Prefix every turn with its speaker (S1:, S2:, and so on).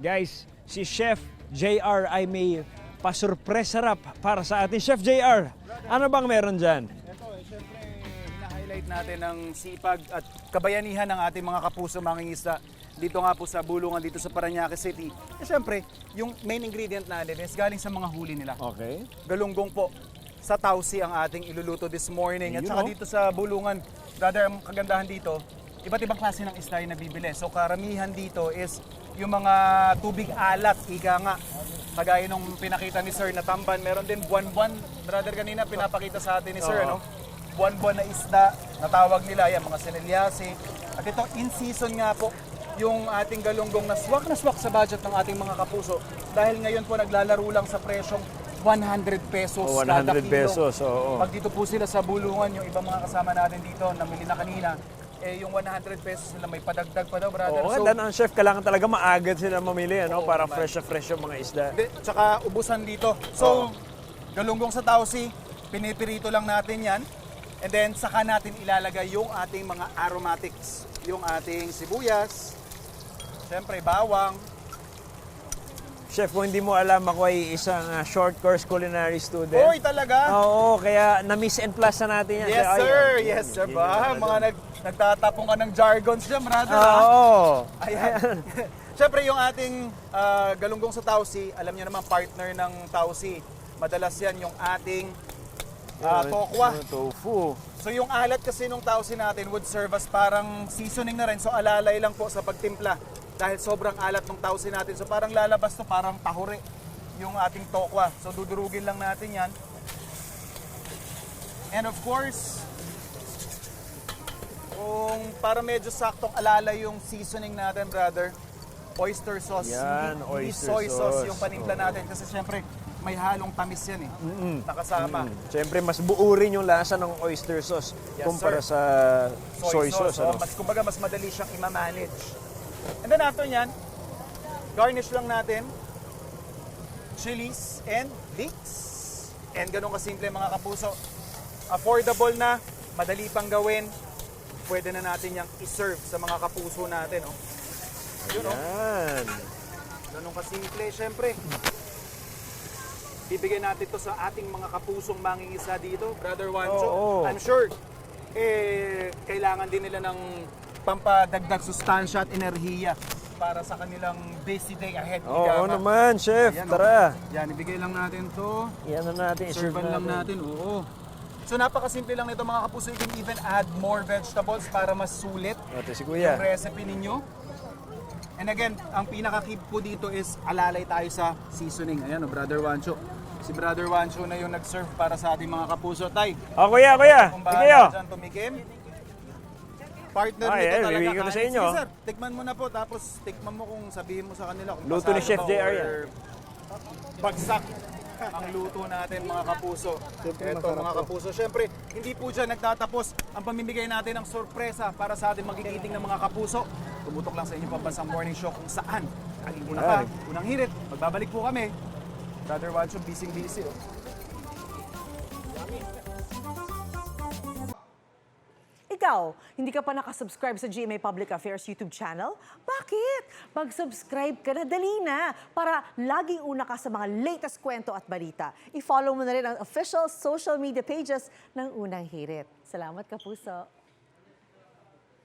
S1: Guys, si Chef JR ay may pasurpresa rap para sa atin. Chef JR, ano bang meron dyan?
S2: Ito, siyempre, hina-highlight natin ang sipag at kabayanihan ng ating mga kapuso mangingisda dito nga po sa Bulungan, dito sa Parañaque City. Siyempre, yung main ingredient natin is galing sa mga huli nila.
S1: Okay.
S2: Galunggong po sa tausi ang ating iluluto this morning. At
S1: Ayun,
S2: saka
S1: oh.
S2: dito sa Bulungan, brother, ang kagandahan dito, iba't ibang klase ng isda yung nabibili. So karamihan dito is yung mga tubig alat, ika nga. Kagaya nung pinakita ni Sir na tamban, meron din buwan-buwan. Brother, kanina pinapakita sa atin ni Sir, ano? Buwan-buwan na isda, natawag nila yan, mga sinilyasi. At ito, in season nga po, yung ating galunggong na swak sa budget ng ating mga kapuso. Dahil ngayon po naglalaro lang sa presyong 100 pesos
S1: Oh,
S2: kada
S1: 100
S2: kilo.
S1: pesos, oo.
S2: Pag dito po sila sa Bulungan, yung ibang mga kasama natin dito, namili na kanina, eh yung 100 pesos nila may padagdag pa daw, brother.
S1: Oo,
S2: So,
S1: dan ang chef, kailangan talaga maagad sila mamili, ano,
S2: Oo,
S1: para
S2: naman.
S1: fresh na fresh yung mga isda.
S2: tsaka ubusan dito. So, galunggong sa tausi, pinipirito lang natin yan. And then, saka natin ilalagay yung ating mga aromatics. Yung ating sibuyas, syempre bawang.
S1: Chef, kung hindi mo alam, ako ay isang short course culinary student.
S2: Oy, talaga?
S1: Oo, kaya na-miss and plus na natin yan.
S2: Yes,
S1: Kaya,
S2: sir.
S1: ayun,
S2: Yes, sir.
S1: yun
S2: Ba?
S1: yung
S2: Mga nagtatapong ka ng jargons dyan, brother. ha?
S1: Oo.
S2: Ayan. Siyempre, yung ating galunggong sa tausi, alam niyo naman, partner ng tausi. Madalas yan yung ating tokwa.
S1: Tofu.
S2: So yung alat kasi nung tausi natin would serve as parang seasoning na rin. So alalay lang po sa pagtimpla. Dahil sobrang alat ng tausi natin. So parang lalabas to parang tahuri yung ating tokwa. So dudurugin lang natin yan. And of course, kung para medyo saktong alalay yung seasoning natin, brother, oyster sauce.
S1: Yan,
S2: Hindi
S1: oyster
S2: soy sauce
S1: sauce.
S2: yung panimpla natin. Kasi syempre, may halong tamis yan eh. Nakasama.
S1: Siyempre, mas buo rin yung lasa ng oyster sauce
S2: Yes,
S1: kumpara
S2: sir.
S1: sa soy sauce.
S2: Oh,
S1: ano?
S2: kumbaga, mas madali siyang i-manage. And then after nyan, garnish lang natin chilies and leeks. And ganun kasimple mga kapuso. Affordable na, madali pang gawin. Pwede na natin yung i-serve sa mga kapuso natin. Oh. Yun, oh.
S1: Yan.
S2: Ganun kasimple, syempre. Bibigyan natin to sa ating mga kapusong mangingisa dito, Brother Juancho.
S1: Oo.
S2: I'm sure, kailangan din nila ng pampadagdag sustansya at enerhiya para sa kanilang busy day ahead.
S1: Oo naman, chef.
S2: Ayan,
S1: Tara.
S2: Yan, ibigay lang natin to.
S1: Yan na natin. i-serve
S2: Servan lang natin, oo. So napakasimple lang nito mga kapuso. You can even add more vegetables para mas sulit
S1: Ito si
S2: yung
S1: Kuya.
S2: recipe ninyo. And again, ang pinaka-key po dito is alalay tayo sa seasoning. Ayan, Brother Juancho. Si Brother Juancho na yung nag-serve para sa ating mga kapuso. Tay,
S1: Oh, Kuya.
S2: kung
S1: Sige
S2: bahala
S1: kayo.
S2: ka dyan tumikim. Partner
S1: Ah,
S2: nito
S1: yeah,
S2: talaga.
S1: bibigyan ko na sa inyo.
S2: Sige sir, tikman mo na po. Tapos tikman mo kung sabihin mo sa kanila. Kung
S1: Luto ni
S2: pasado
S1: Chef
S2: ba
S1: JR
S2: or
S1: yan.
S2: Bagsak ang luto natin mga kapuso. Ito mga kapuso. Siyempre, hindi po dyan nagtatapos ang pamimigay natin ng sorpresa para sa ating magigiting ng mga kapuso. Tumutok lang sa inyong pambansang morning show kung saan ang una pa, unang hirit. Magbabalik po kami. Brother Juancho, busy-busy. Oh.
S3: Ikaw, hindi ka pa nakasubscribe sa GMA Public Affairs YouTube channel? Bakit? Mag-subscribe ka na, dali na, para laging una ka sa mga latest kwento at balita. I-follow mo na rin ang official social media pages ng Unang Hirit. Salamat, Kapuso.